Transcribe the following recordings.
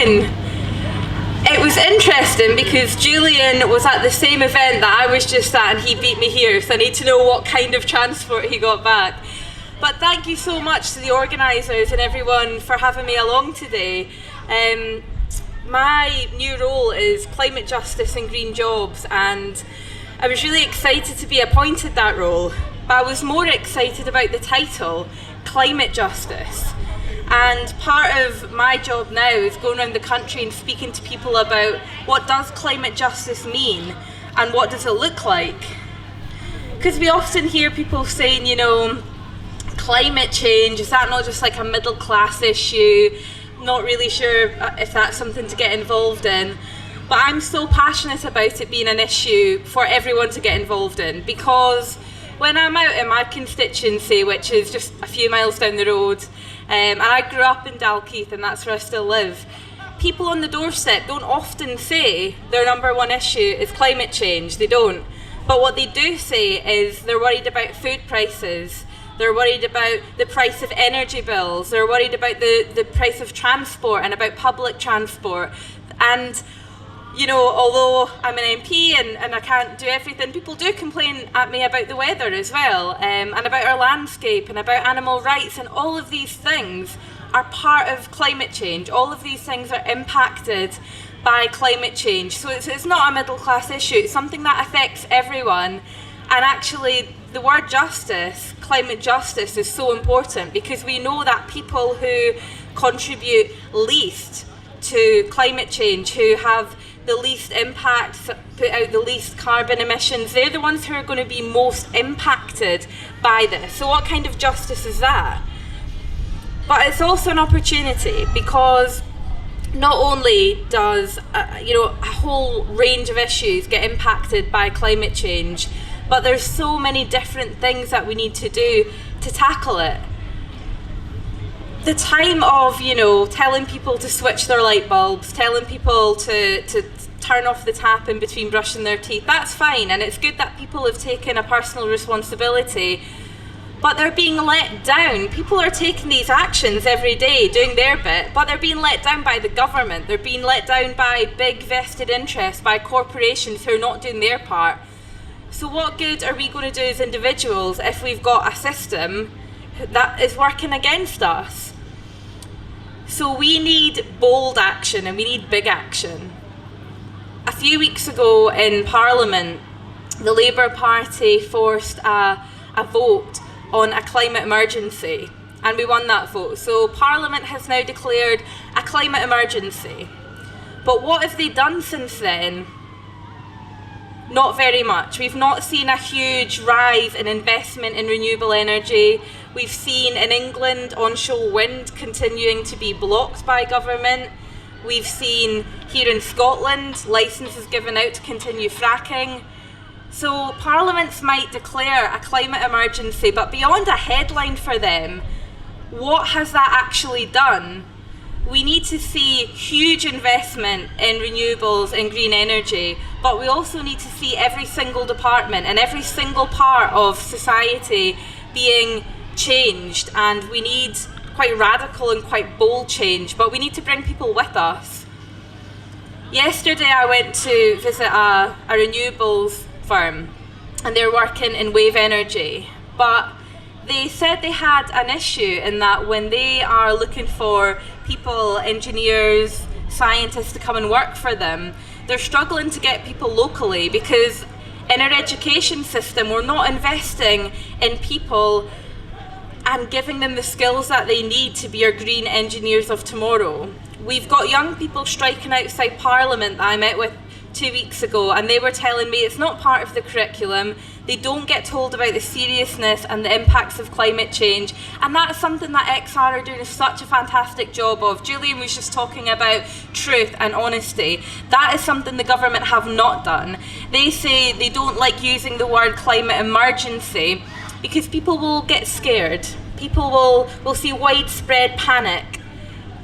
Julian. It was interesting because Julian was at the same event that I was just at and he beat me here, so I need to know what kind of transport he got back. But thank you so much to the organisers and everyone for having me along today. My new role is Climate Justice and Green Jobs, and I was really excited to be appointed that role, but I was more excited about the title, Climate Justice. And part of my job now is going around the country and speaking to people about what does climate justice mean and what does it look like. Because we often hear people saying, you know, climate change, is that not just like a middle class issue? Not really sure if that's something to get involved in. But I'm so passionate about it being an issue for everyone to get involved in, because when I'm out in my constituency, which is just a few miles down the road, and I grew up in Dalkeith and that's where I still live, people on the doorstep don't often say their number one issue is climate change. They don't. But what they do say is they're worried about food prices, they're worried about the price of energy bills, they're worried about the price of transport and about public transport. And you know, although I'm an MP and I can't do everything, people do complain at me about the weather as well, and about our landscape and about animal rights, and all of these things are part of climate change. All of these things are impacted by climate change. So it's not a middle class issue, it's something that affects everyone. And actually the word justice, climate justice, is so important because we know that people who contribute least to climate change, who have the least impact, put out the least carbon emissions, they're the ones who are going to be most impacted by this. So what kind of justice is that? But it's also an opportunity, because not only does a whole range of issues get impacted by climate change, but there's so many different things that we need to do to tackle it. The time of, telling people to switch their light bulbs, telling people to turn off the tap in between brushing their teeth, that's fine, and it's good that people have taken a personal responsibility, but they're being let down. People are taking these actions every day, doing their bit, but they're being let down by the government. They're being let down by big vested interests, by corporations who are not doing their part. So what good are we going to do as individuals if we've got a system that is working against us? So we need bold action and we need big action. A few weeks ago in Parliament, the Labour Party forced a vote on a climate emergency, and we won that vote. So Parliament has now declared a climate emergency. But what have they done since then? Not very much. We've not seen a huge rise in investment in renewable energy. We've seen in England onshore wind continuing to be blocked by government. We've seen here in Scotland licences given out to continue fracking. So parliaments might declare a climate emergency, but beyond a headline for them, what has that actually done? We need to see huge investment in renewables and green energy, but we also need to see every single department and every single part of society being changed, and we need quite radical and quite bold change, but we need to bring people with us. Yesterday I went to visit a renewables firm, and they're working in wave energy, but they said they had an issue in that when they are looking for people, engineers, scientists to come and work for them, they're struggling to get people locally because in our education system we're not investing in people and giving them the skills that they need to be our green engineers of tomorrow. We've got young people striking outside Parliament that I met with 2 weeks ago, and they were telling me it's not part of the curriculum. They don't get told about the seriousness and the impacts of climate change, and that's something that XR are doing such a fantastic job of. Julian was just talking about truth and honesty. That is something the government have not done. They say they don't like using the word climate emergency because people will get scared. People will see widespread panic.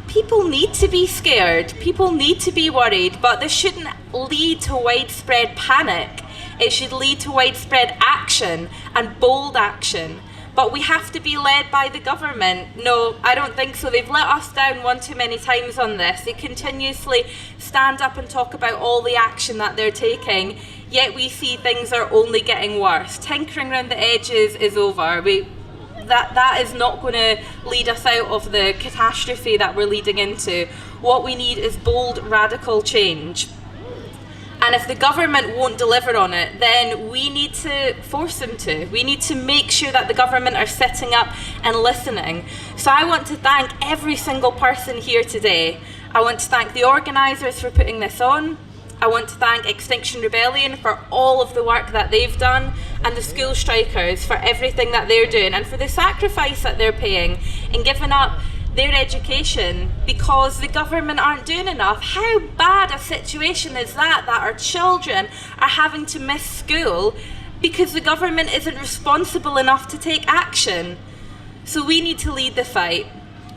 People need to be scared, people need to be worried, but this shouldn't lead to widespread panic. It should lead to widespread action and bold action. But we have to be led by the government. No, I don't think so. They've let us down one too many times on this. They continuously stand up and talk about all the action that they're taking, yet we see things are only getting worse. Tinkering around the edges is over. That is not going to lead us out of the catastrophe that we're leading into. What we need is bold, radical change. And if the government won't deliver on it, then we need to force them to. We need to make sure that the government are sitting up and listening. So I want to thank every single person here today. I want to thank the organisers for putting this on. I want to thank Extinction Rebellion for all of the work that they've done, and the school strikers for everything that they're doing and for the sacrifice that they're paying in giving up their education because the government aren't doing enough. How bad a situation is that our children are having to miss school because the government isn't responsible enough to take action? So we need to lead the fight.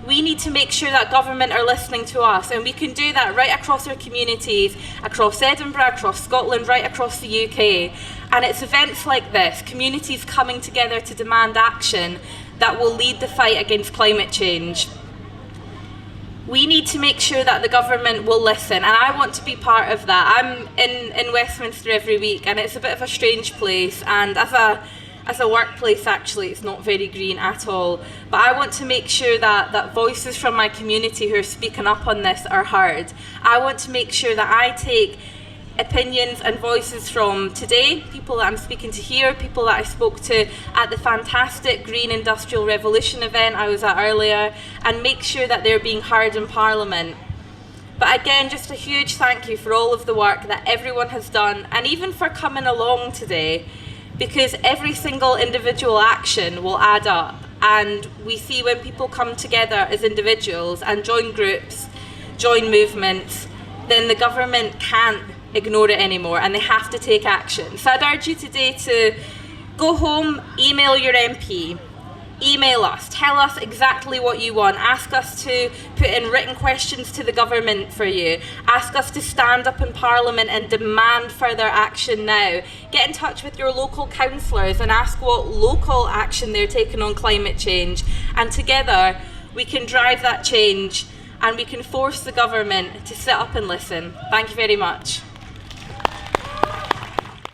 We need to make sure that government are listening to us, and we can do that right across our communities, across Edinburgh, across Scotland, right across the UK. And it's events like this, communities coming together to demand action, that will lead the fight against climate change. We need to make sure that the government will listen, and I want to be part of that. I'm in Westminster every week, and it's a bit of a strange place, and as a workplace actually it's not very green at all, but I want to make sure that voices from my community who are speaking up on this are heard. I want to make sure that I take opinions and voices from today, people that I'm speaking to here, people that I spoke to at the fantastic Green Industrial Revolution event I was at earlier, and make sure that they're being heard in Parliament. But again, just a huge thank you for all of the work that everyone has done, and even for coming along today, because every single individual action will add up, and we see when people come together as individuals and join groups, join movements, then the government can't ignore it anymore, and they have to take action. So I'd urge you today to go home, email your MP, email us, tell us exactly what you want, ask us to put in written questions to the government for you, ask us to stand up in Parliament and demand further action now. Get in touch with your local councillors and ask what local action they're taking on climate change, and together we can drive that change and we can force the government to sit up and listen. Thank you very much.